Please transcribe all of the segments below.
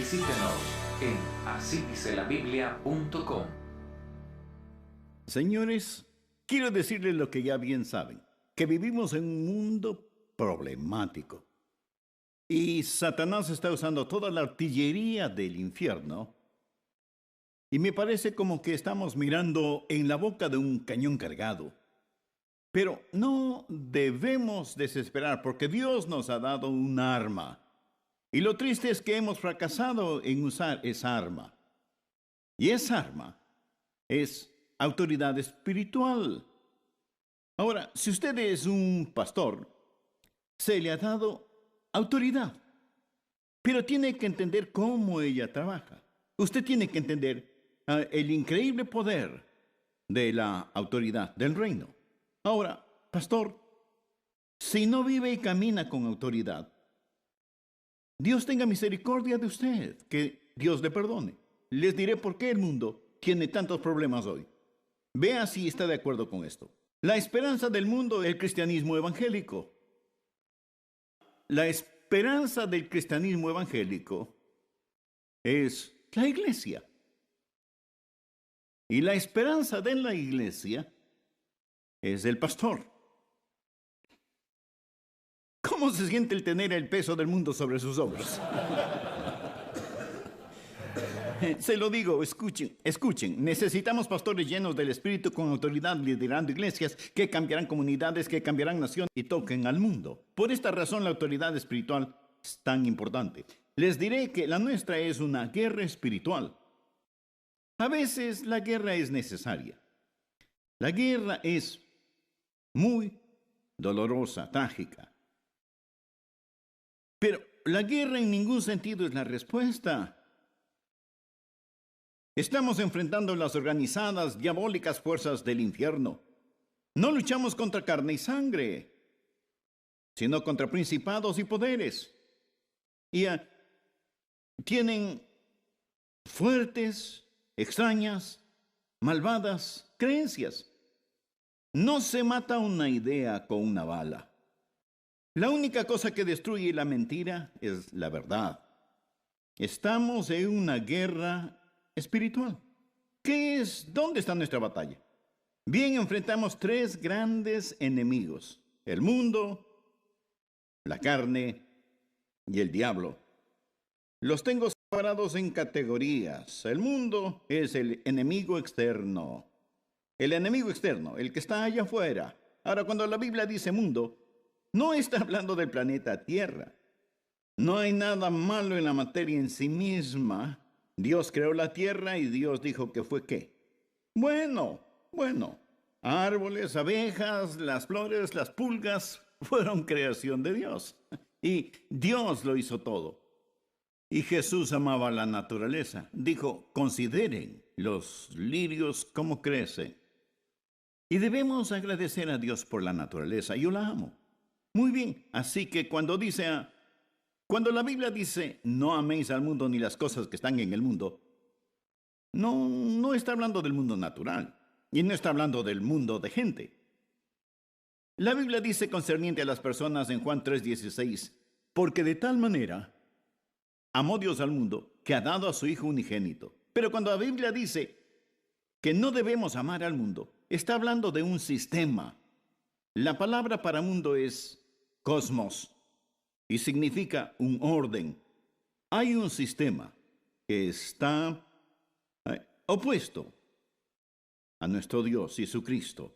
Visítenos en asídicelabiblia.com. Señores, quiero decirles lo que ya bien saben, que vivimos en un mundo problemático. Y Satanás está usando toda la artillería del infierno. Y me parece como que estamos mirando en la boca de un cañón cargado. Pero no debemos desesperar porque Dios nos ha dado un arma. Y lo triste es que hemos fracasado en usar esa arma. Y esa arma es autoridad espiritual. Ahora, si usted es un pastor, se le ha dado autoridad. Pero tiene que entender cómo ella trabaja. Usted tiene que entender el increíble poder de la autoridad del reino. Ahora, pastor, si no vive y camina con autoridad, Dios tenga misericordia de usted, que Dios le perdone. Les diré por qué el mundo tiene tantos problemas hoy. Vea si está de acuerdo con esto. La esperanza del mundo es el cristianismo evangélico. La esperanza del cristianismo evangélico es la iglesia. Y la esperanza de la iglesia es el pastor. ¿Cómo se siente el tener el peso del mundo sobre sus hombros? Se lo digo, escuchen. Necesitamos pastores llenos del Espíritu con autoridad, liderando iglesias que cambiarán comunidades, que cambiarán naciones y toquen al mundo. Por esta razón la autoridad espiritual es tan importante. Les diré que la nuestra es una guerra espiritual. A veces la guerra es necesaria. La guerra es muy dolorosa, trágica. Pero la guerra en ningún sentido es la respuesta. Estamos enfrentando las organizadas, diabólicas fuerzas del infierno. No luchamos contra carne y sangre, sino contra principados y poderes. Y tienen fuertes, extrañas, malvadas creencias. No se mata una idea con una bala. La única cosa que destruye la mentira es la verdad. Estamos en una guerra espiritual. ¿Qué es? ¿Dónde está nuestra batalla? Bien, enfrentamos tres grandes enemigos: el mundo, la carne y el diablo. Los tengo separados en categorías. El mundo es el enemigo externo. El enemigo externo, el que está allá afuera. Ahora, cuando la Biblia dice mundo, no está hablando del planeta Tierra. No hay nada malo en la materia en sí misma. Dios creó la tierra y Dios dijo que fue ¿qué? Bueno. Árboles, abejas, las flores, las pulgas fueron creación de Dios. Y Dios lo hizo todo. Y Jesús amaba la naturaleza. Dijo, consideren los lirios cómo crecen. Y debemos agradecer a Dios por la naturaleza. Yo la amo. Muy bien. Así que cuando la Biblia dice, no améis al mundo ni las cosas que están en el mundo, no está hablando del mundo natural. Y no está hablando del mundo de gente. La Biblia dice concerniente a las personas en Juan 3:16, porque de tal manera amó Dios al mundo que ha dado a su Hijo unigénito. Pero cuando la Biblia dice que no debemos amar al mundo, está hablando de un sistema. La palabra para mundo es cosmos y significa un orden. Hay un sistema que está opuesto a nuestro Dios Jesucristo.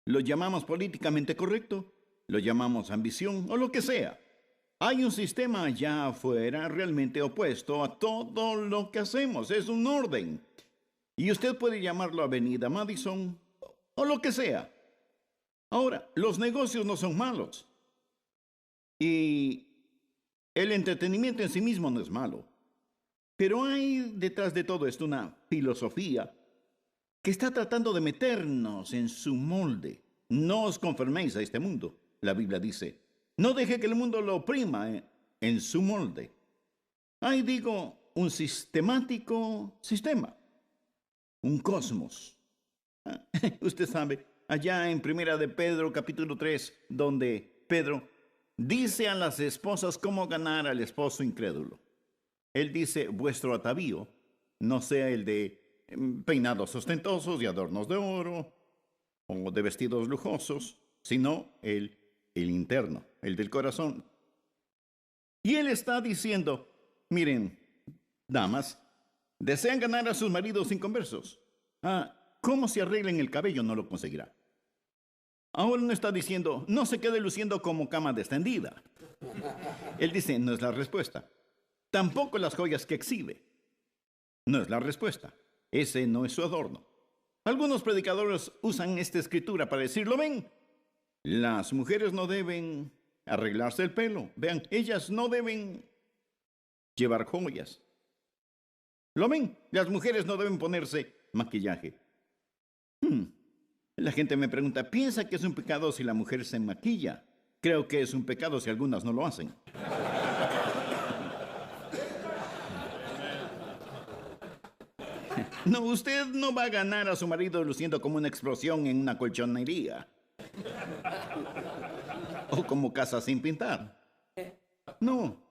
Lo llamamos políticamente correcto, lo llamamos ambición o lo que sea. Hay un sistema allá afuera realmente opuesto a todo lo que hacemos. Es un orden. Y usted puede llamarlo Avenida Madison o lo que sea. Ahora, los negocios no son malos. Y el entretenimiento en sí mismo no es malo. Pero hay detrás de todo esto una filosofía que está tratando de meternos en su molde. No os conforméis a este mundo, la Biblia dice. No deje que el mundo lo oprima en su molde. Hay, un sistemático sistema. Un cosmos. Usted sabe, allá en Primera de Pedro, capítulo 3, donde Pedro dice a las esposas cómo ganar al esposo incrédulo. Él dice, vuestro atavío no sea el de peinados ostentosos y adornos de oro o de vestidos lujosos, sino el interno, el del corazón. Y él está diciendo, miren, damas, desean ganar a sus maridos inconversos. ¿Cómo se arreglen el cabello? No lo conseguirá. Ahora no está diciendo, no se quede luciendo como cama extendida. Él dice, no es la respuesta. Tampoco las joyas que exhibe. No es la respuesta. Ese no es su adorno. Algunos predicadores usan esta escritura para decir, ¿lo ven? Las mujeres no deben arreglarse el pelo. Vean, ellas no deben llevar joyas. ¿Lo ven? Las mujeres no deben ponerse maquillaje. La gente me pregunta, ¿piensa que es un pecado si la mujer se maquilla? Creo que es un pecado si algunas no lo hacen. No, usted no va a ganar a su marido luciendo como una explosión en una colchonería. O como casa sin pintar. No.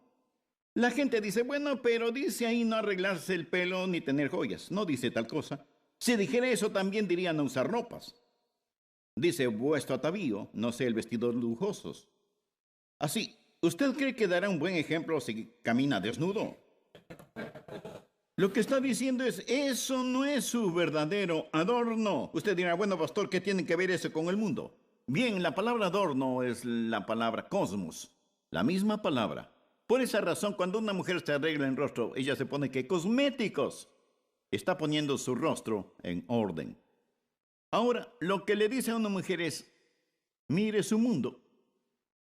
La gente dice, bueno, pero dice ahí no arreglarse el pelo ni tener joyas. No dice tal cosa. Si dijera eso, también diría no usar ropas. Dice, vuestro atavío, no sea el vestido lujosos. Así, ¿usted cree que dará un buen ejemplo si camina desnudo? Lo que está diciendo es, eso no es su verdadero adorno. Usted dirá, bueno, pastor, ¿qué tiene que ver eso con el mundo? Bien, la palabra adorno es la palabra cosmos, la misma palabra. Por esa razón, cuando una mujer se arregla el rostro, ella se pone que cosméticos. Está poniendo su rostro en orden. Ahora, lo que le dice a una mujer es, mire su mundo.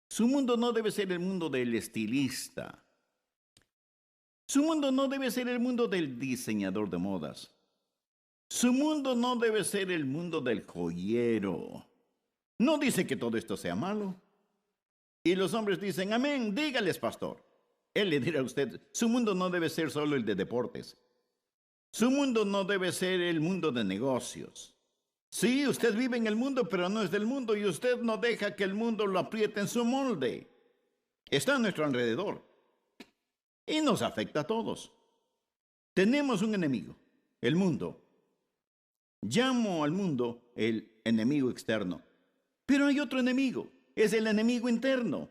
Su mundo no debe ser el mundo del estilista. Su mundo no debe ser el mundo del diseñador de modas. Su mundo no debe ser el mundo del joyero. No dice que todo esto sea malo. Y los hombres dicen, amén, dígales, pastor. Él le dirá a usted, su mundo no debe ser solo el de deportes. Su mundo no debe ser el mundo de negocios. Sí, usted vive en el mundo, pero no es del mundo y usted no deja que el mundo lo apriete en su molde. Está a nuestro alrededor y nos afecta a todos. Tenemos un enemigo, el mundo. Llamo al mundo el enemigo externo, pero hay otro enemigo, es el enemigo interno.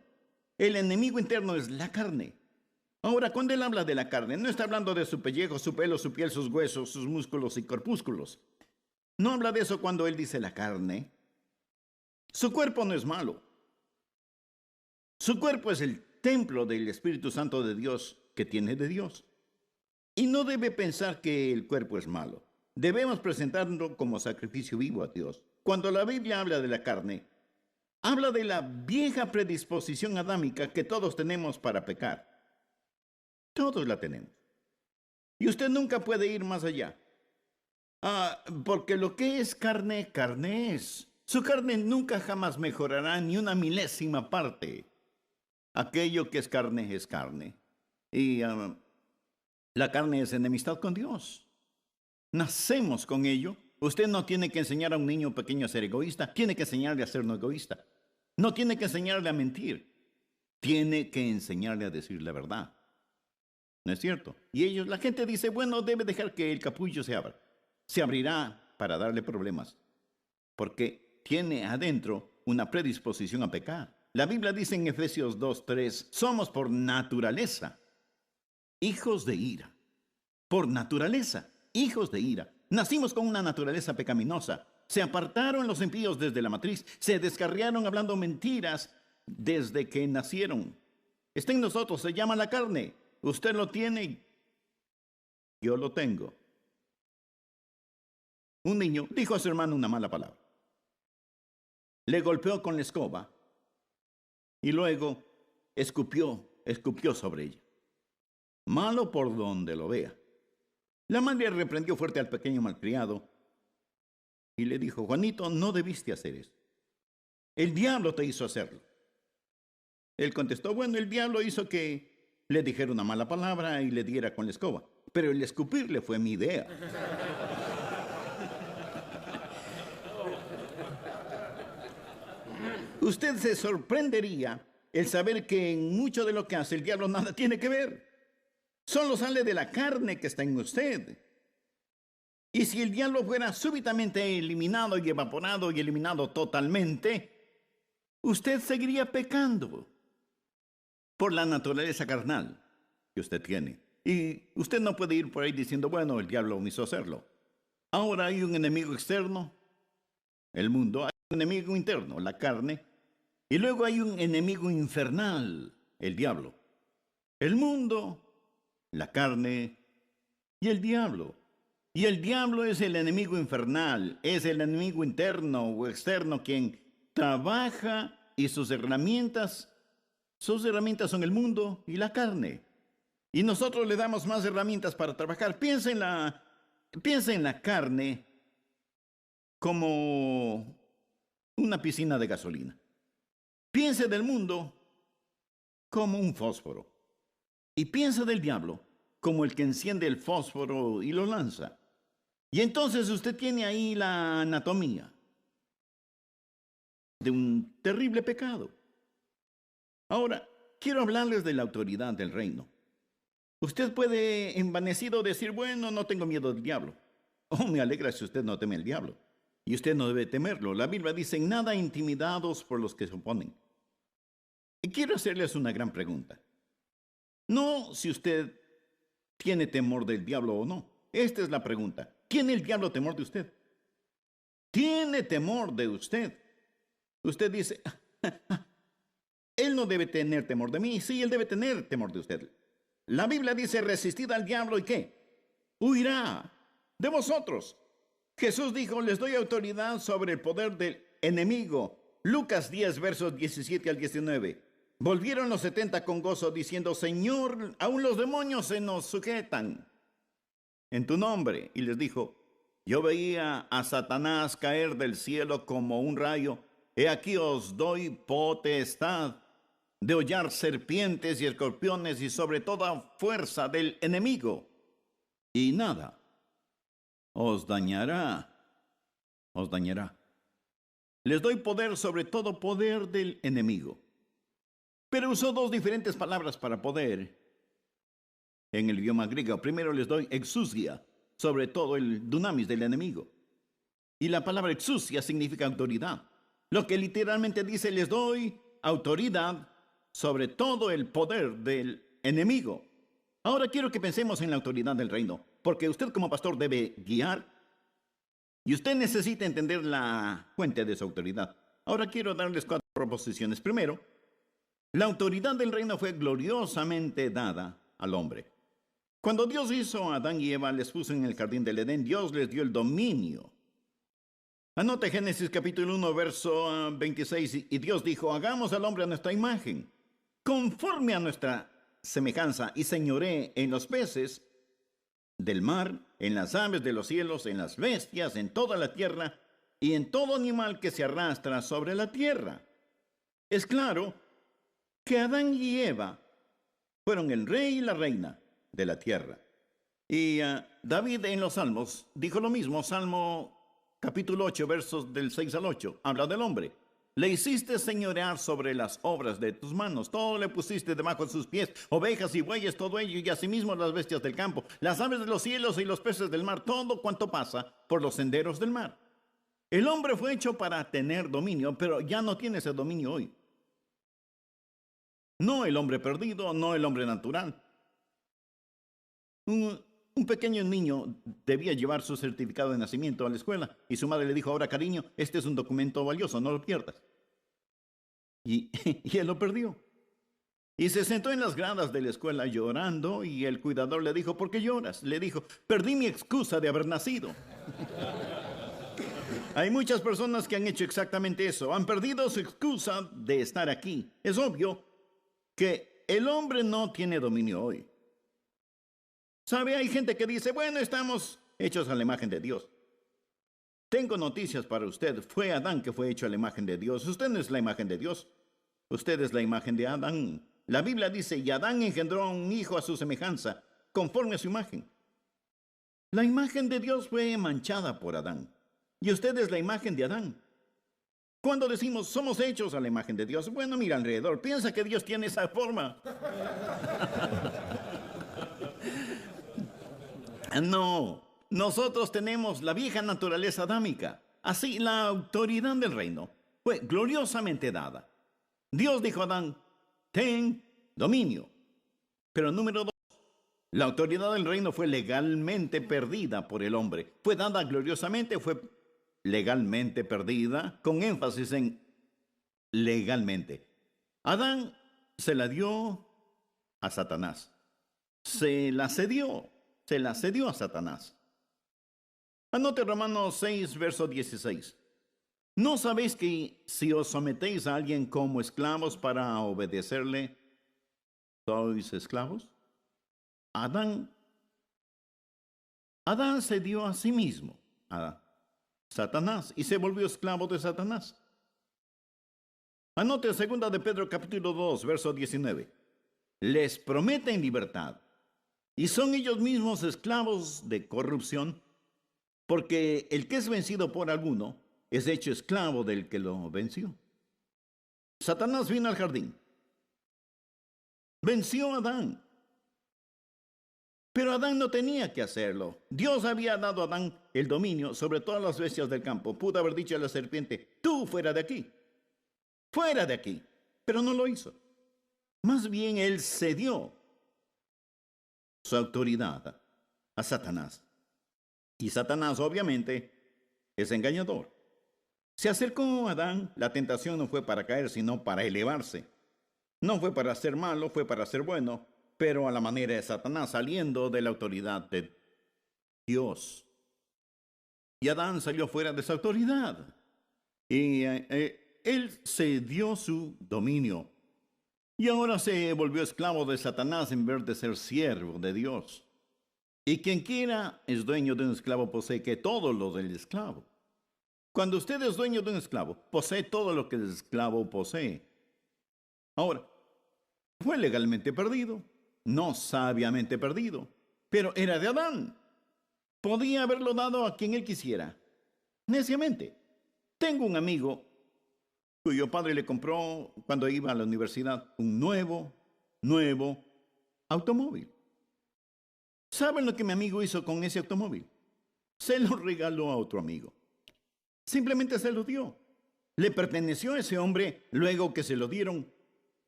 El enemigo interno es la carne. Ahora, cuando él habla de la carne, no está hablando de su pellejo, su pelo, su piel, sus huesos, sus músculos y corpúsculos. No habla de eso cuando él dice la carne. Su cuerpo no es malo. Su cuerpo es el templo del Espíritu Santo de Dios que tiene de Dios. Y no debe pensar que el cuerpo es malo. Debemos presentarlo como sacrificio vivo a Dios. Cuando la Biblia habla de la carne, habla de la vieja predisposición adámica que todos tenemos para pecar. Todos la tenemos. Y usted nunca puede ir más allá. Porque lo que es carne, carne es. Su carne nunca jamás mejorará ni una milésima parte. Aquello que es carne es carne. Y la carne es enemistad con Dios. Nacemos con ello. Usted no tiene que enseñar a un niño pequeño a ser egoísta. Tiene que enseñarle a ser no egoísta. No tiene que enseñarle a mentir. Tiene que enseñarle a decir la verdad. ¿No es cierto? Y la gente dice, bueno, debe dejar que el capullo se abra. Se abrirá para darle problemas, porque tiene adentro una predisposición a pecar. La Biblia dice en Efesios 2:3, somos por naturaleza hijos de ira. Por naturaleza, hijos de ira. Nacimos con una naturaleza pecaminosa. Se apartaron los impíos desde la matriz. Se descarriaron hablando mentiras desde que nacieron. Está en nosotros, se llama la carne. Usted lo tiene y yo lo tengo. Un niño dijo a su hermano una mala palabra. Le golpeó con la escoba y luego escupió sobre ella. Malo por donde lo vea. La madre reprendió fuerte al pequeño malcriado y le dijo, Juanito, no debiste hacer eso. El diablo te hizo hacerlo. Él contestó, bueno, el diablo hizo que le dijera una mala palabra y le diera con la escoba, pero el escupirle fue mi idea. Usted se sorprendería el saber que en mucho de lo que hace el diablo nada tiene que ver. Solo sale de la carne que está en usted. Y si el diablo fuera súbitamente eliminado y evaporado y eliminado totalmente, usted seguiría pecando por la naturaleza carnal que usted tiene. Y usted no puede ir por ahí diciendo, bueno, el diablo me hizo hacerlo. Ahora hay un enemigo externo, el mundo. Hay un enemigo interno, la carne. Y luego hay un enemigo infernal, el diablo. El mundo, la carne y el diablo. Y el diablo es el enemigo infernal, es el enemigo interno o externo quien trabaja y sus herramientas son el mundo y la carne. Y nosotros le damos más herramientas para trabajar. Piensa en la carne como una piscina de gasolina. Piense del mundo como un fósforo. Y piensa del diablo como el que enciende el fósforo y lo lanza. Y entonces usted tiene ahí la anatomía de un terrible pecado. Ahora, quiero hablarles de la autoridad del reino. Usted puede envanecido decir, bueno, no tengo miedo del diablo. Oh, me alegra si usted no teme al diablo. Y usted no debe temerlo. La Biblia dice, nada intimidados por los que se oponen. Y quiero hacerles una gran pregunta. No si usted tiene temor del diablo o no. Esta es la pregunta. ¿Tiene el diablo temor de usted? ¿Tiene temor de usted? Usted dice, él no debe tener temor de mí. Sí, él debe tener temor de usted. La Biblia dice, resistid al diablo y ¿qué? Huirá de vosotros. Jesús dijo, les doy autoridad sobre el poder del enemigo. Lucas 10, versos 17 al 19. Volvieron los 70 con gozo diciendo, Señor, aún los demonios se nos sujetan en tu nombre. Y les dijo, yo veía a Satanás caer del cielo como un rayo. He aquí os doy potestad de hollar serpientes y escorpiones y sobre toda fuerza del enemigo. Y nada os dañará. Os dañará. Les doy poder sobre todo poder del enemigo. Pero usó dos diferentes palabras para poder en el idioma griego. Primero les doy exousia, sobre todo el dunamis del enemigo. Y la palabra exousia significa autoridad. Lo que literalmente dice, les doy autoridad sobre todo el poder del enemigo. Ahora quiero que pensemos en la autoridad del reino, porque usted como pastor debe guiar y usted necesita entender la fuente de su autoridad. Ahora quiero darles 4 proposiciones. Primero, la autoridad del reino fue gloriosamente dada al hombre. Cuando Dios hizo a Adán y Eva, les puso en el jardín del Edén, Dios les dio el dominio. Anote Génesis capítulo 1, verso 26, y Dios dijo, hagamos al hombre a nuestra imagen, conforme a nuestra semejanza, y señoré en los peces del mar, en las aves de los cielos, en las bestias, en toda la tierra, y en todo animal que se arrastra sobre la tierra. Es claro que Adán y Eva fueron el rey y la reina de la tierra. Y David en los Salmos dijo lo mismo. Salmo capítulo 8, versos del 6 al 8, habla del hombre. Le hiciste señorear sobre las obras de tus manos. Todo le pusiste debajo de sus pies. Ovejas y bueyes, todo ello, y asimismo las bestias del campo. Las aves de los cielos y los peces del mar. Todo cuanto pasa por los senderos del mar. El hombre fue hecho para tener dominio, pero ya no tiene ese dominio hoy. No el hombre perdido, no el hombre natural. Un pequeño niño debía llevar su certificado de nacimiento a la escuela y su madre le dijo, ahora cariño, este es un documento valioso, no lo pierdas. Y él lo perdió. Y se sentó en las gradas de la escuela llorando y el cuidador le dijo, ¿por qué lloras? Le dijo, perdí mi excusa de haber nacido. Hay muchas personas que han hecho exactamente eso, han perdido su excusa de estar aquí. Es obvio que el hombre no tiene dominio hoy. ¿Sabe? Hay gente que dice, bueno, estamos hechos a la imagen de Dios. Tengo noticias para usted. Fue Adán que fue hecho a la imagen de Dios. Usted no es la imagen de Dios. Usted es la imagen de Adán. La Biblia dice, y Adán engendró a un hijo a su semejanza, conforme a su imagen. La imagen de Dios fue manchada por Adán. Y usted es la imagen de Adán. Cuando decimos, somos hechos a la imagen de Dios, bueno, mira alrededor, piensa que Dios tiene esa forma. No, nosotros tenemos la vieja naturaleza adámica. Así, la autoridad del reino fue gloriosamente dada. Dios dijo a Adán, ten dominio. Pero número dos, la autoridad del reino fue legalmente perdida por el hombre. Fue dada gloriosamente, fue legalmente perdida, con énfasis en legalmente. Adán se la dio a Satanás. Se la cedió a Satanás. Anote Romanos 6, verso 16. ¿No sabéis que si os sometéis a alguien como esclavos para obedecerle, sois esclavos? Adán se dio a sí mismo a Satanás y se volvió esclavo de Satanás. Anote 2 de Pedro capítulo 2, verso 19. Les prometen libertad y son ellos mismos esclavos de corrupción, porque el que es vencido por alguno es hecho esclavo del que lo venció. Satanás vino al jardín, venció a Adán, pero Adán no tenía que hacerlo. Dios había dado a Adán el dominio sobre todas las bestias del campo. Pudo haber dicho a la serpiente, tú fuera de aquí, pero no lo hizo. Más bien él cedió su autoridad a Satanás. Y Satanás obviamente es engañador. Se acercó a Adán, la tentación no fue para caer, sino para elevarse. No fue para ser malo, fue para ser bueno, pero a la manera de Satanás, saliendo de la autoridad de Dios. Y Adán salió fuera de esa autoridad. Y él cedió su dominio. Y ahora se volvió esclavo de Satanás en vez de ser siervo de Dios. Y quien quiera es dueño de un esclavo posee que todo lo del esclavo. Cuando usted es dueño de un esclavo, posee todo lo que el esclavo posee. Ahora, fue legalmente perdido, no sabiamente perdido, pero era de Adán. Podía haberlo dado a quien él quisiera, neciamente. Tengo un amigo cuyo padre le compró, cuando iba a la universidad, un nuevo automóvil. ¿Saben lo que mi amigo hizo con ese automóvil? Se lo regaló a otro amigo. Simplemente se lo dio. ¿Le perteneció a ese hombre luego que se lo dieron?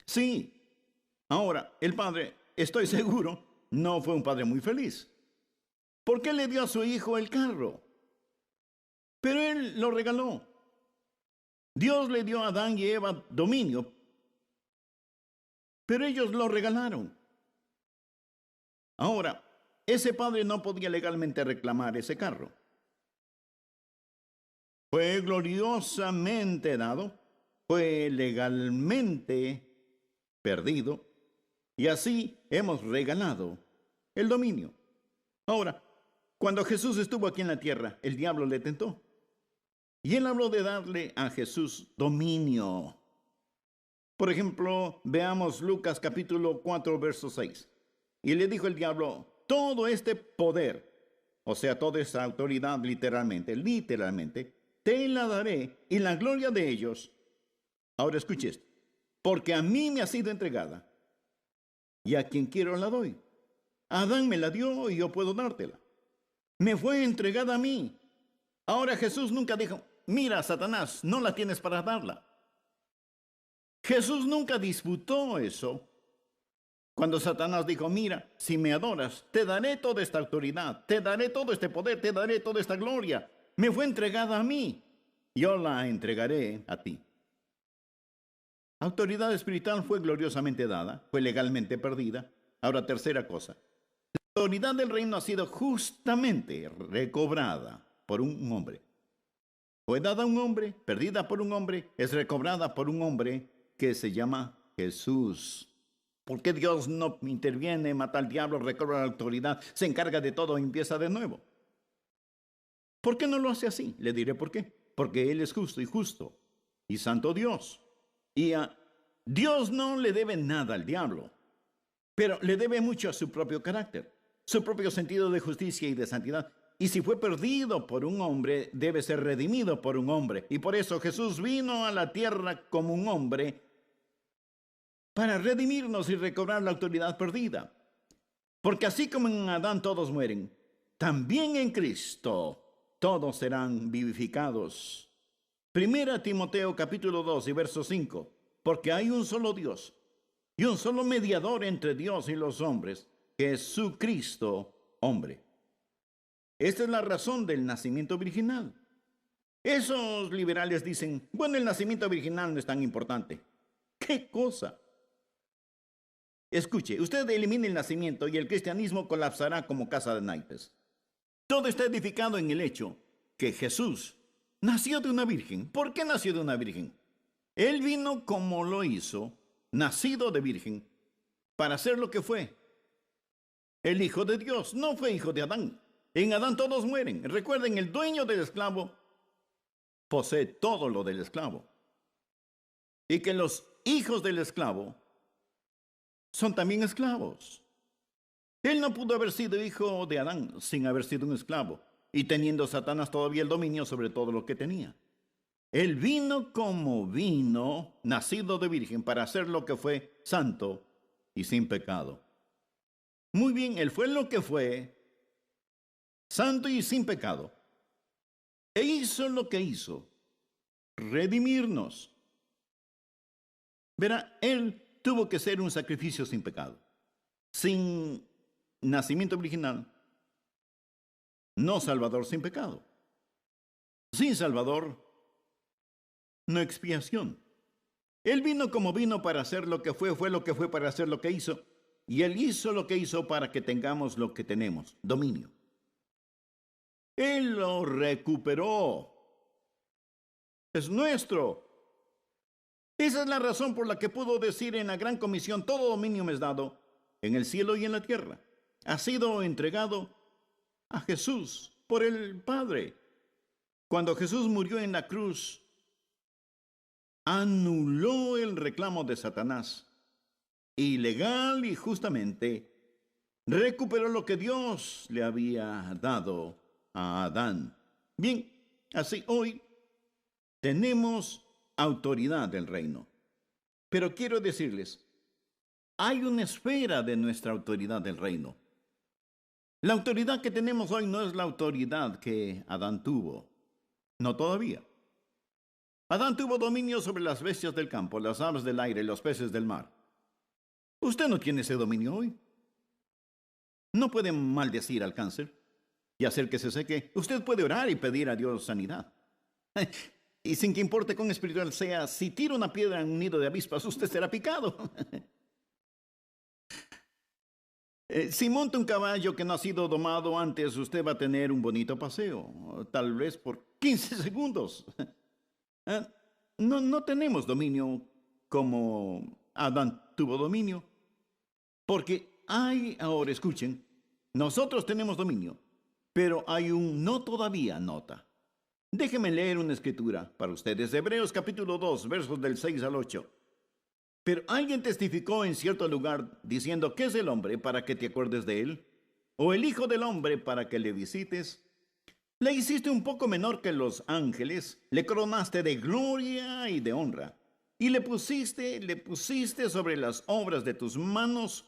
Sí. Ahora, el padre, estoy seguro, no fue un padre muy feliz. ¿Por qué le dio a su hijo el carro? Pero él lo regaló. Dios le dio a Adán y Eva dominio, pero ellos lo regalaron. Ahora, ese padre no podía legalmente reclamar ese carro. Fue gloriosamente dado, fue legalmente perdido, y así hemos regalado el dominio. Ahora, cuando Jesús estuvo aquí en la tierra, el diablo le tentó. Y él habló de darle a Jesús dominio. Por ejemplo, veamos Lucas capítulo 4, verso 6. Y le dijo el diablo, todo este poder, o sea, toda esa autoridad literalmente, te la daré y la gloria de ellos. Ahora escuche esto. Porque a mí me ha sido entregada y a quien quiero la doy. Adán me la dio y yo puedo dártela. Me fue entregada a mí. Ahora Jesús nunca dijo, mira, Satanás, no la tienes para darla. Jesús nunca disputó eso. Cuando Satanás dijo, mira, si me adoras, te daré toda esta autoridad, te daré todo este poder, te daré toda esta gloria. Me fue entregada a mí, yo la entregaré a ti. Autoridad espiritual fue gloriosamente dada, fue legalmente perdida. Ahora, tercera cosa. La autoridad del reino ha sido justamente recobrada por un hombre. Fue dada a un hombre, perdida por un hombre, es recobrada por un hombre que se llama Jesús. ¿Por qué Dios no interviene, mata al diablo, recobra la autoridad, se encarga de todo y empieza de nuevo? ¿Por qué no lo hace así? Le diré por qué. Porque Él es justo y santo Dios. Y a Dios no le debe nada al diablo, pero le debe mucho a su propio carácter, su propio sentido de justicia y de santidad. Y si fue perdido por un hombre, debe ser redimido por un hombre. Y por eso Jesús vino a la tierra como un hombre para redimirnos y recobrar la autoridad perdida. Porque así como en Adán todos mueren, también en Cristo todos serán vivificados. Primera Timoteo capítulo 2 y verso 5. Porque hay un solo Dios y un solo mediador entre Dios y los hombres, Jesucristo, hombre. Esta es la razón del nacimiento virginal. Esos liberales dicen, bueno, el nacimiento virginal no es tan importante. ¿Qué cosa? Escuche, usted elimina el nacimiento y el cristianismo colapsará como casa de naipes. Todo está edificado en el hecho que Jesús nació de una virgen. ¿Por qué nació de una virgen? Él vino como lo hizo, nacido de virgen, para ser lo que fue. El Hijo de Dios no fue hijo de Adán. En Adán todos mueren. Recuerden, el dueño del esclavo posee todo lo del esclavo. Y que los hijos del esclavo son también esclavos. Él no pudo haber sido hijo de Adán sin haber sido un esclavo y teniendo Satanás todavía el dominio sobre todo lo que tenía. Él vino como vino, nacido de virgen, para hacer lo que fue santo y sin pecado. Muy bien, él fue lo que fue santo y sin pecado. E hizo lo que hizo, redimirnos. Verá, él tuvo que ser un sacrificio sin pecado. Sin nacimiento original, no salvador sin pecado. Sin salvador, no expiación. Él vino como vino para hacer lo que fue lo que fue para hacer lo que hizo. Y él hizo lo que hizo para que tengamos lo que tenemos, dominio. Él lo recuperó. Es nuestro. Esa es la razón por la que pudo decir en la gran comisión, todo dominio me es dado en el cielo y en la tierra. Ha sido entregado a Jesús por el Padre. Cuando Jesús murió en la cruz, anuló el reclamo de Satanás y legal y justamente recuperó lo que Dios le había dado a Adán. Bien, así hoy tenemos autoridad del reino. Pero quiero decirles, hay una esfera de nuestra autoridad del reino. La autoridad que tenemos hoy no es la autoridad que Adán tuvo. No todavía. Adán tuvo dominio sobre las bestias del campo, las aves del aire y los peces del mar. Usted no tiene ese dominio hoy. No puede maldecir al cáncer y hacer que se seque. Usted puede orar y pedir a Dios sanidad. Y sin que importe cuán espiritual sea, si tira una piedra en un nido de avispas, usted será picado. Si monta un caballo que no ha sido domado antes, usted va a tener un bonito paseo, tal vez por 15 segundos. No tenemos dominio como Adán tuvo dominio, porque ahora escuchen, nosotros tenemos dominio, pero hay un no todavía nota. Déjenme leer una escritura para ustedes, Hebreos capítulo 2, versos del 6 al 8. Pero alguien testificó en cierto lugar diciendo, ¿qué es el hombre para que te acuerdes de él? ¿O el hijo del hombre para que le visites? Le hiciste un poco menor que los ángeles, le coronaste de gloria y de honra, y le pusiste sobre las obras de tus manos,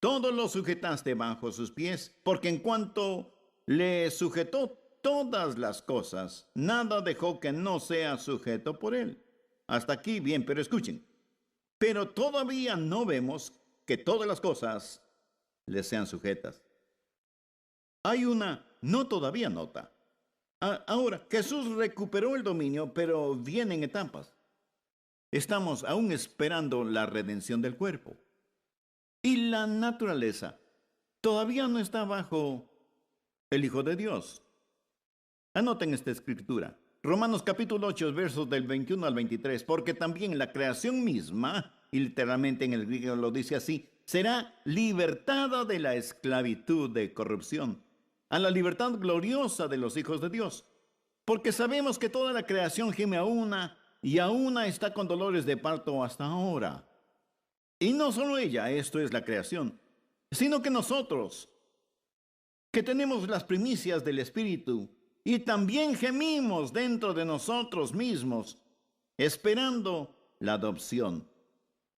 todo lo sujetaste bajo sus pies, porque en cuanto le sujetó todas las cosas, nada dejó que no sea sujeto por él. Hasta aquí bien, pero escuchen. Pero todavía no vemos que todas las cosas le sean sujetas. Hay una no todavía nota. Ahora, Jesús recuperó el dominio, pero viene en etapas. Estamos aún esperando la redención del cuerpo. Y la naturaleza todavía no está bajo el Hijo de Dios. Anoten esta escritura. Romanos capítulo 8, versos del 21 al 23, porque también la creación misma, y literalmente en el griego lo dice así, será libertada de la esclavitud de corrupción a la libertad gloriosa de los hijos de Dios. Porque sabemos que toda la creación gime a una y a una está con dolores de parto hasta ahora. Y no solo ella, esto es la creación, sino que nosotros, que tenemos las primicias del Espíritu, y también gemimos dentro de nosotros mismos, esperando la adopción,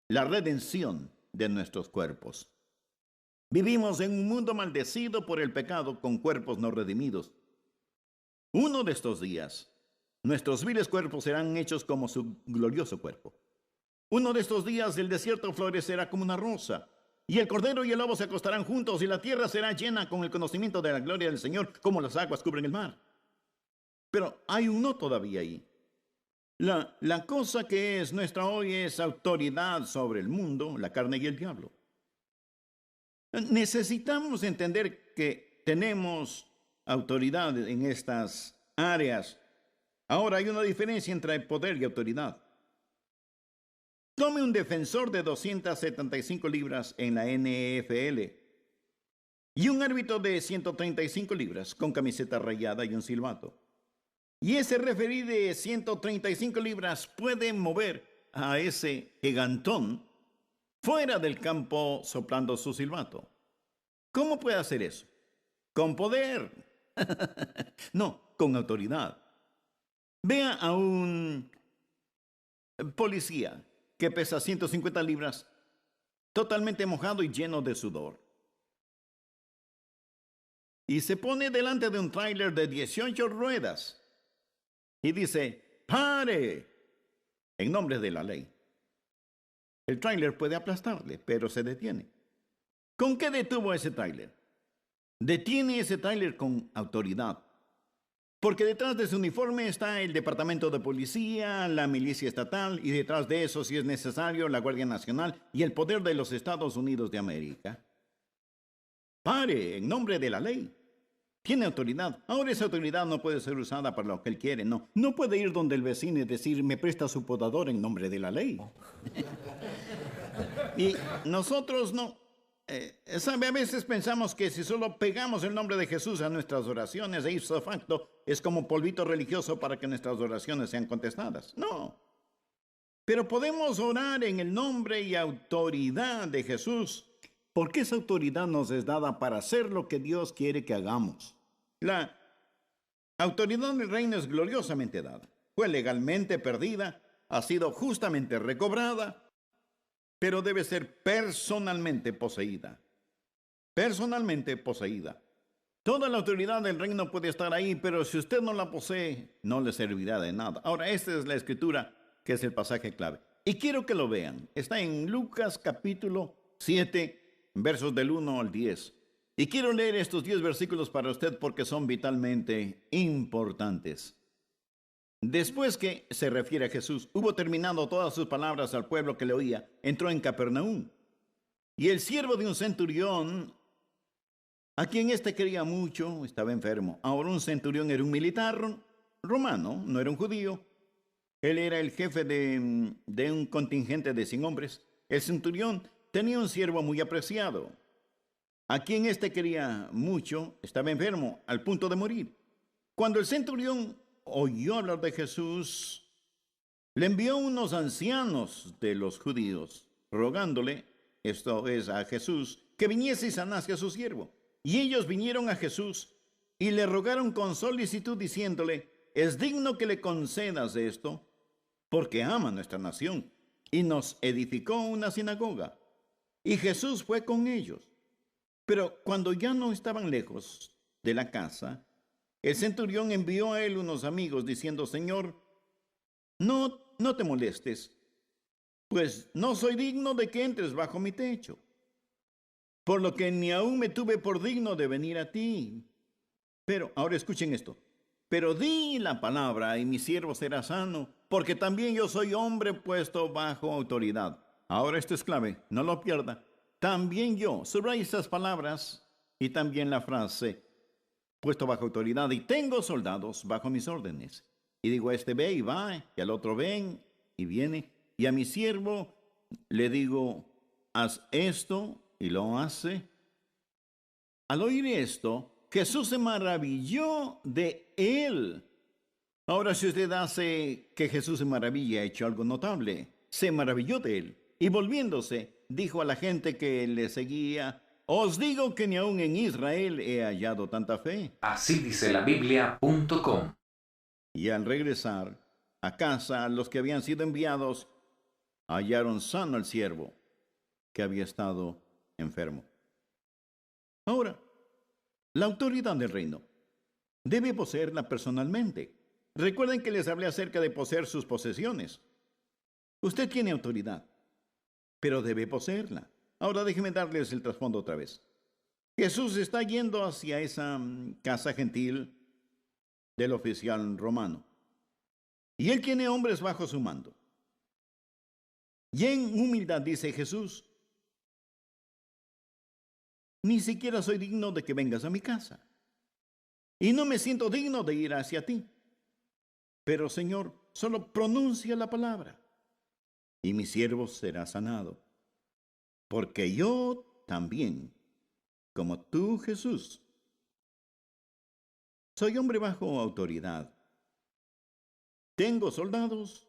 la redención de nuestros cuerpos. Vivimos en un mundo maldecido por el pecado con cuerpos no redimidos. Uno de estos días, nuestros viles cuerpos serán hechos como su glorioso cuerpo. Uno de estos días el desierto florecerá como una rosa, y el cordero y el lobo se acostarán juntos, y la tierra será llena con el conocimiento de la gloria del Señor, como las aguas cubren el mar. Pero hay un no todavía ahí. La cosa que es nuestra hoy es autoridad sobre el mundo, la carne y el diablo. Necesitamos entender que tenemos autoridad en estas áreas. Ahora hay una diferencia entre poder y autoridad. Tome un defensor de 275 libras en la NFL y un árbitro de 135 libras con camiseta rayada y un silbato. Y ese referí de 135 libras puede mover a ese gigantón fuera del campo soplando su silbato. ¿Cómo puede hacer eso? Con poder. No, con autoridad. Vea a un policía que pesa 150 libras, totalmente mojado y lleno de sudor. Y se pone delante de un tráiler de 18 ruedas y dice, ¡pare! En nombre de la ley. El tráiler puede aplastarle, pero se detiene. ¿Con qué detuvo ese tráiler? Detiene ese tráiler con autoridad. Porque detrás de su uniforme está el departamento de policía, la milicia estatal y detrás de eso, si es necesario, la Guardia Nacional y el poder de los Estados Unidos de América. Pare, en nombre de la ley. Tiene autoridad. Ahora esa autoridad no puede ser usada para lo que él quiere, no. No puede ir donde el vecino y decir, me presta su podador en nombre de la ley. Y nosotros no. ¿Sabe? A veces pensamos que si solo pegamos el nombre de Jesús a nuestras oraciones, e ipso facto, es como polvito religioso para que nuestras oraciones sean contestadas. No. Pero podemos orar en el nombre y autoridad de Jesús, porque esa autoridad nos es dada para hacer lo que Dios quiere que hagamos. La autoridad del reino es gloriosamente dada. Fue legalmente perdida, ha sido justamente recobrada, pero debe ser personalmente poseída. Personalmente poseída. Toda la autoridad del reino puede estar ahí, pero si usted no la posee, no le servirá de nada. Ahora, esta es la escritura que es el pasaje clave. Y quiero que lo vean. Está en Lucas capítulo 7, versos del 1 al 10. Y quiero leer estos 10 versículos para usted porque son vitalmente importantes. Después que se refiere a Jesús, hubo terminado todas sus palabras al pueblo que le oía, entró en Capernaum. Y el siervo de un centurión, a quien éste quería mucho, estaba enfermo. Ahora un centurión era un militar romano, no era un judío. Él era el jefe de un contingente de 100 hombres. El centurión tenía un siervo muy apreciado, a quien éste quería mucho, estaba enfermo, al punto de morir. Cuando el centurión oyó hablar de Jesús, le envió unos ancianos de los judíos, rogándole, esto es a Jesús, que viniese y sanase a su siervo. Y ellos vinieron a Jesús y le rogaron con solicitud, diciéndole, es digno que le concedas esto, porque ama nuestra nación, y nos edificó una sinagoga. Y Jesús fue con ellos. Pero cuando ya no estaban lejos de la casa, el centurión envió a él unos amigos diciendo, Señor, no te molestes, pues no soy digno de que entres bajo mi techo, por lo que ni aún me tuve por digno de venir a ti. Pero, ahora escuchen esto, pero di la palabra y mi siervo será sano, porque también yo soy hombre puesto bajo autoridad. Ahora esto es clave, no lo pierda. También yo, subraya esas palabras y también la frase, puesto bajo autoridad, y tengo soldados bajo mis órdenes. Y digo a este ve y va, y al otro ven y viene, y a mi siervo le digo, haz esto, y lo hace. Al oír esto, Jesús se maravilló de él. Ahora, si usted hace que Jesús se maravilla, ha hecho algo notable, se maravilló de él. Y volviéndose, dijo a la gente que le seguía, os digo que ni aun en Israel he hallado tanta fe. Así dice la Biblia.com. Y al regresar a casa, los que habían sido enviados hallaron sano al siervo que había estado enfermo. Ahora, la autoridad del reino debe poseerla personalmente. Recuerden que les hablé acerca de poseer sus posesiones. Usted tiene autoridad, pero debe poseerla. Ahora déjenme darles el trasfondo otra vez. Jesús está yendo hacia esa casa gentil del oficial romano. Y él tiene hombres bajo su mando. Y en humildad dice Jesús, ni siquiera soy digno de que vengas a mi casa. Y no me siento digno de ir hacia ti. Pero Señor, solo pronuncia la palabra y mi siervo será sanado. Porque yo también, como tú, Jesús, soy hombre bajo autoridad. Tengo soldados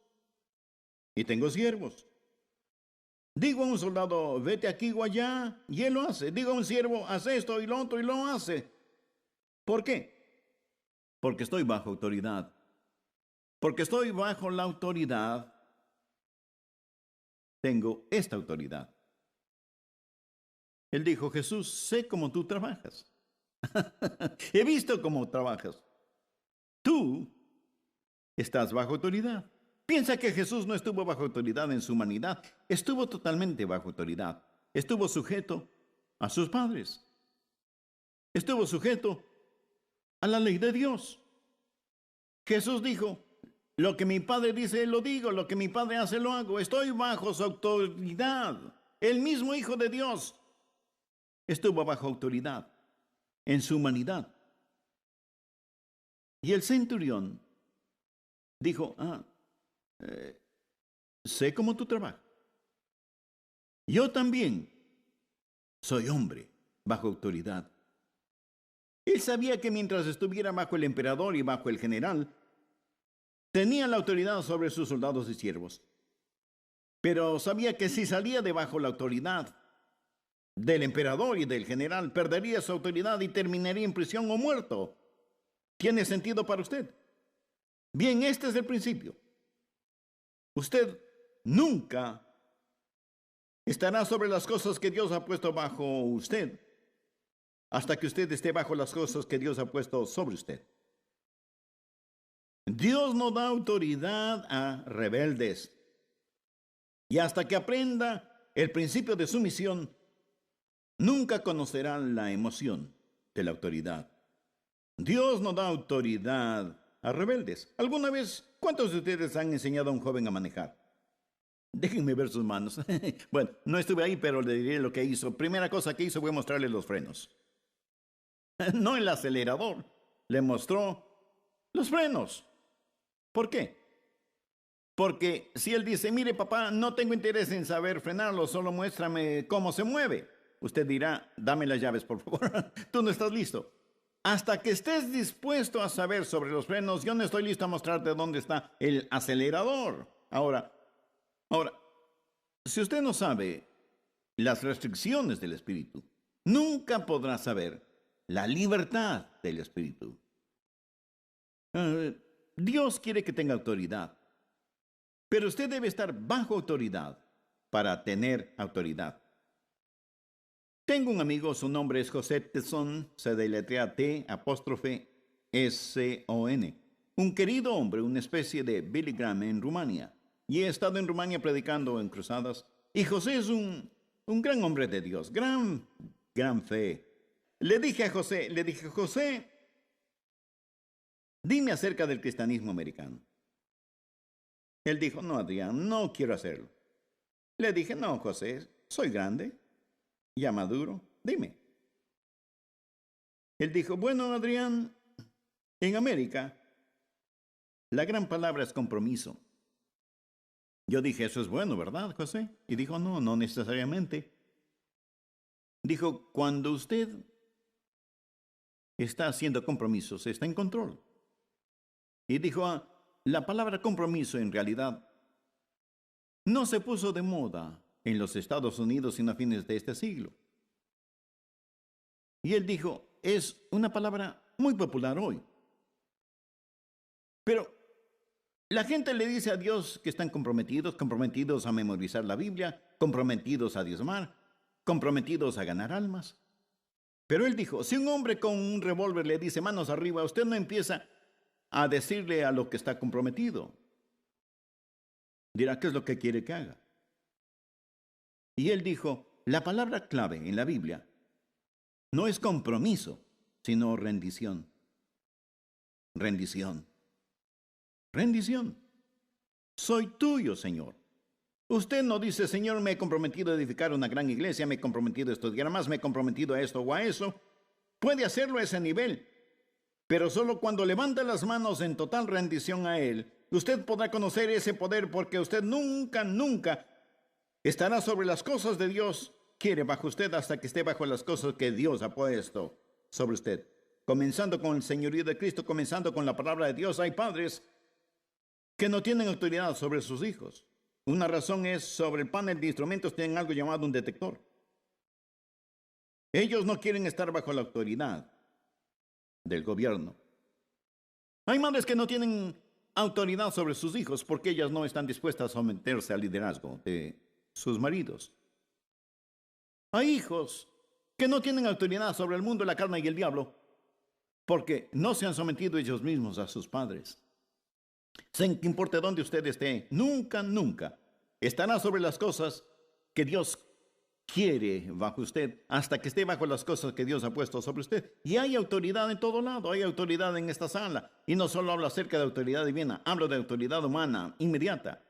y tengo siervos. Digo a un soldado, vete aquí o allá, y él lo hace. Digo a un siervo, haz esto y lo otro, y lo hace. ¿Por qué? Porque estoy bajo autoridad. Porque estoy bajo la autoridad. Tengo esta autoridad. Él dijo, Jesús, sé cómo tú trabajas. He visto cómo trabajas. Tú estás bajo autoridad. Piensa que Jesús no estuvo bajo autoridad en su humanidad. Estuvo totalmente bajo autoridad. Estuvo sujeto a sus padres. Estuvo sujeto a la ley de Dios. Jesús dijo, lo que mi Padre dice, lo digo. Lo que mi Padre hace, lo hago. Estoy bajo su autoridad. El mismo Hijo de Dios estuvo bajo autoridad en su humanidad. Y el centurión dijo, sé cómo tú trabajas. Yo también soy hombre bajo autoridad. Él sabía que mientras estuviera bajo el emperador y bajo el general, tenía la autoridad sobre sus soldados y siervos. Pero sabía que si salía debajo la autoridad del emperador y del general, perdería su autoridad y terminaría en prisión o muerto. ¿Tiene sentido para usted? Bien, este es el principio. Usted nunca estará sobre las cosas que Dios ha puesto bajo usted hasta que usted esté bajo las cosas que Dios ha puesto sobre usted. Dios no da autoridad a rebeldes. Y hasta que aprenda el principio de sumisión, nunca conocerá la emoción de la autoridad. Dios no da autoridad a rebeldes. ¿Alguna vez cuántos de ustedes han enseñado a un joven a manejar? Déjenme ver sus manos. Bueno, no estuve ahí, pero le diré lo que hizo. Primera cosa que hizo fue mostrarle los frenos. No el acelerador. Le mostró los frenos. ¿Por qué? Porque si él dice, mire papá, no tengo interés en saber frenarlo, solo muéstrame cómo se mueve. Usted dirá, dame las llaves, por favor. Tú no estás listo. Hasta que estés dispuesto a saber sobre los frenos, yo no estoy listo a mostrarte dónde está el acelerador. Ahora, si usted no sabe las restricciones del Espíritu, nunca podrá saber la libertad del Espíritu. Dios quiere que tenga autoridad, pero usted debe estar bajo autoridad para tener autoridad. Tengo un amigo, su nombre es José Tesson, se deletrea T''S''O''N. Un querido hombre, una especie de Billy Graham en Rumania. Y he estado en Rumania predicando en cruzadas. Y José es un gran hombre de Dios, gran fe. Le dije a José, José, dime acerca del cristianismo americano. Él dijo, no, Adrián, no quiero hacerlo. Le dije, no, José, soy grande, ya maduro, dime. Él dijo, bueno, Adrián, en América, la gran palabra es compromiso. Yo dije, eso es bueno, ¿verdad, José? Y dijo, no necesariamente. Dijo, cuando usted está haciendo compromisos, está en control. Y dijo, la palabra compromiso en realidad no se puso de moda en los Estados Unidos sino a fines de este siglo. Y él dijo, es una palabra muy popular hoy. Pero la gente le dice a Dios que están comprometidos a memorizar la Biblia, comprometidos a diezmar, comprometidos a ganar almas. Pero él dijo, si un hombre con un revólver le dice manos arriba, usted no empieza a decirle a lo que está comprometido. Dirá, ¿qué es lo que quiere que haga? Y él dijo, la palabra clave en la Biblia no es compromiso, sino rendición. Rendición. Rendición. Soy tuyo, Señor. Usted no dice, Señor, me he comprometido a edificar una gran iglesia, me he comprometido a estudiar más, me he comprometido a esto o a eso. Puede hacerlo a ese nivel, pero solo cuando levanta las manos en total rendición a Él, usted podrá conocer ese poder, porque usted nunca, nunca estará sobre las cosas de Dios. Quiere bajo usted hasta que esté bajo las cosas que Dios ha puesto sobre usted. Comenzando con el señorío de Cristo, comenzando con la palabra de Dios. Hay padres que no tienen autoridad sobre sus hijos. Una razón es, sobre el panel de instrumentos tienen algo llamado un detector. Ellos no quieren estar bajo la autoridad del gobierno. Hay madres que no tienen autoridad sobre sus hijos porque ellas no están dispuestas a someterse al liderazgo de sus maridos. Hay hijos que no tienen autoridad sobre el mundo, la carne y el diablo porque no se han sometido ellos mismos a sus padres. Sin que importe dónde usted esté, nunca, nunca estará sobre las cosas que Dios quiere bajo usted, hasta que esté bajo las cosas que Dios ha puesto sobre usted. Y hay autoridad en todo lado, hay autoridad en esta sala. Y no solo hablo acerca de autoridad divina, hablo de autoridad humana, inmediata.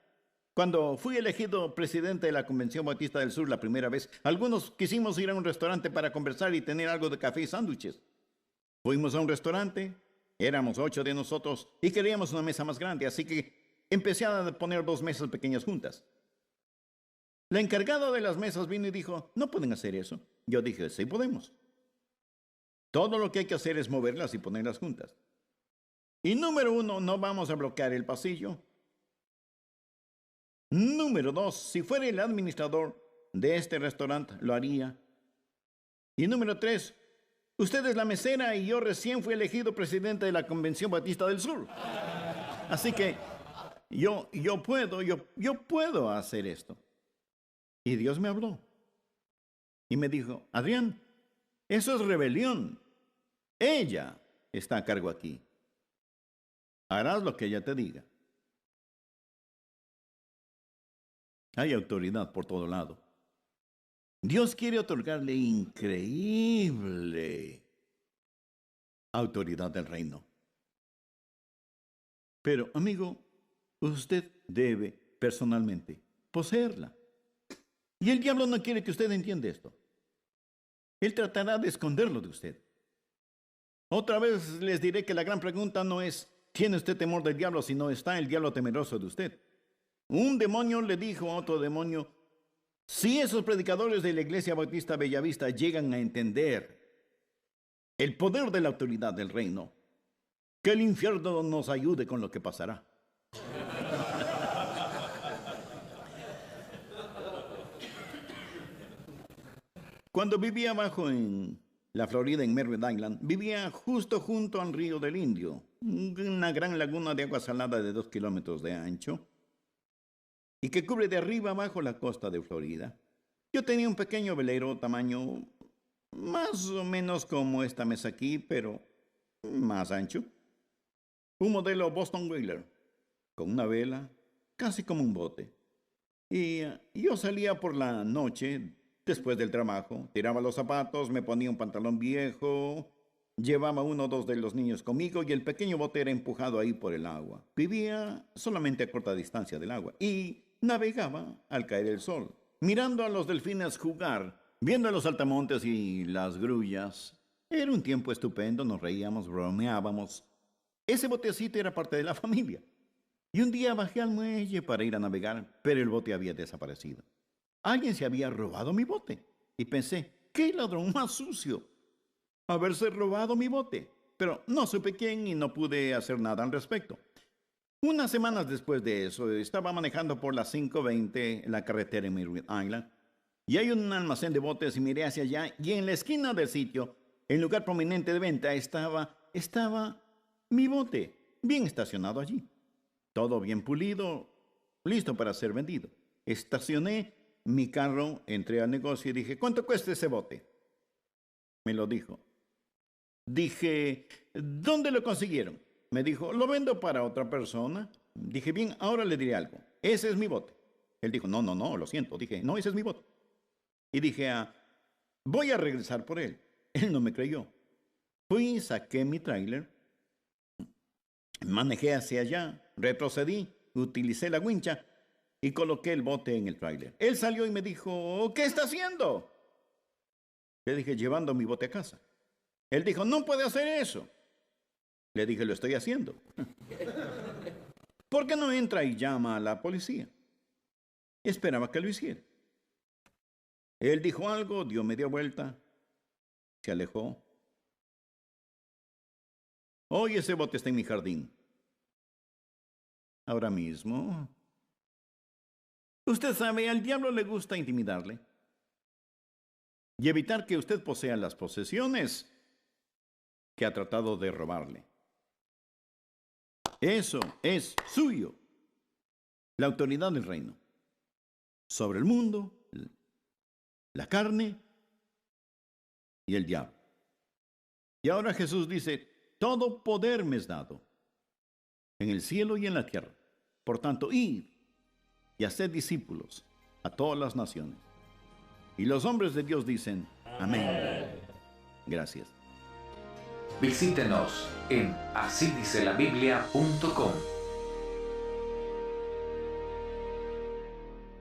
Cuando fui elegido presidente de la Convención Bautista del Sur la primera vez, algunos quisimos ir a un restaurante para conversar y tener algo de café y sándwiches. Fuimos a un restaurante. Éramos 8 de nosotros y queríamos una mesa más grande, así que empecé a poner 2 mesas pequeñas juntas. La encargada de las mesas vino y dijo, no pueden hacer eso. Yo dije, sí podemos. Todo lo que hay que hacer es moverlas y ponerlas juntas. Y número 1, no vamos a bloquear el pasillo. Número 2, si fuera el administrador de este restaurante, lo haría. Y número 3, usted es la mesera y yo recién fui elegido presidente de la Convención Bautista del Sur. Así que yo puedo hacer esto. Y Dios me habló. Y me dijo, Adrián, eso es rebelión. Ella está a cargo aquí. Harás lo que ella te diga. Hay autoridad por todo lado. Dios quiere otorgarle increíble autoridad del reino. Pero, amigo, usted debe personalmente poseerla. Y el diablo no quiere que usted entienda esto. Él tratará de esconderlo de usted. Otra vez les diré que la gran pregunta no es, ¿tiene usted temor del diablo? Sino, ¿está el diablo temeroso de usted? Un demonio le dijo a otro demonio, si esos predicadores de la Iglesia Bautista Bellavista llegan a entender el poder de la autoridad del reino, que el infierno nos ayude con lo que pasará. Cuando vivía abajo en la Florida, en Merritt Island, vivía justo junto al río del Indio, una gran laguna de agua salada de 2 kilómetros de ancho y que cubre de arriba abajo la costa de Florida. Yo tenía un pequeño velero tamaño más o menos como esta mesa aquí, pero más ancho. Un modelo Boston Whaler, con una vela, casi como un bote. Y yo salía por la noche, después del trabajo, tiraba los zapatos, me ponía un pantalón viejo, llevaba 1 o 2 de los niños conmigo y el pequeño bote era empujado ahí por el agua. Vivía solamente a corta distancia del agua y navegaba al caer el sol, mirando a los delfines jugar, viendo los saltamontes y las grullas. Era un tiempo estupendo, nos reíamos, bromeábamos. Ese botecito era parte de la familia. Y un día bajé al muelle para ir a navegar, pero el bote había desaparecido. Alguien se había robado mi bote. Y pensé, ¿qué ladrón más sucio? Haberse robado mi bote. Pero no supe quién y no pude hacer nada al respecto. Unas semanas después de eso, estaba manejando por las 5:20 en la carretera en Merritt Island. Y hay un almacén de botes y miré hacia allá. Y en la esquina del sitio, en lugar prominente de venta, estaba mi bote, bien estacionado allí. Todo bien pulido, listo para ser vendido. Estacioné mi carro, entré al negocio y dije, ¿cuánto cuesta ese bote? Me lo dijo. Dije, ¿dónde lo consiguieron? Me dijo, lo vendo para otra persona. Dije, bien, ahora le diré algo. Ese es mi bote. Él dijo, no, lo siento. Dije, no, ese es mi bote. Y dije, voy a regresar por él. Él no me creyó. Fui, saqué mi tráiler, manejé hacia allá, retrocedí, utilicé la wincha y coloqué el bote en el tráiler. Él salió y me dijo, ¿qué está haciendo? Le dije, llevando mi bote a casa. Él dijo, no puede hacer eso. Le dije, lo estoy haciendo. ¿Por qué no entra y llama a la policía? Esperaba que lo hiciera. Él dijo algo, dio media vuelta, se alejó. Hoy ese bote está en mi jardín. Ahora mismo. Usted sabe, al diablo le gusta intimidarle y evitar que usted posea las posesiones que ha tratado de robarle. Eso es suyo. La autoridad del reino sobre el mundo, la carne y el diablo. Y ahora Jesús dice, todo poder me es dado en el cielo y en la tierra. Por tanto, id y haced discípulos a todas las naciones. Y los hombres de Dios dicen, amén. Gracias. Visítenos en asídicelabiblia.com.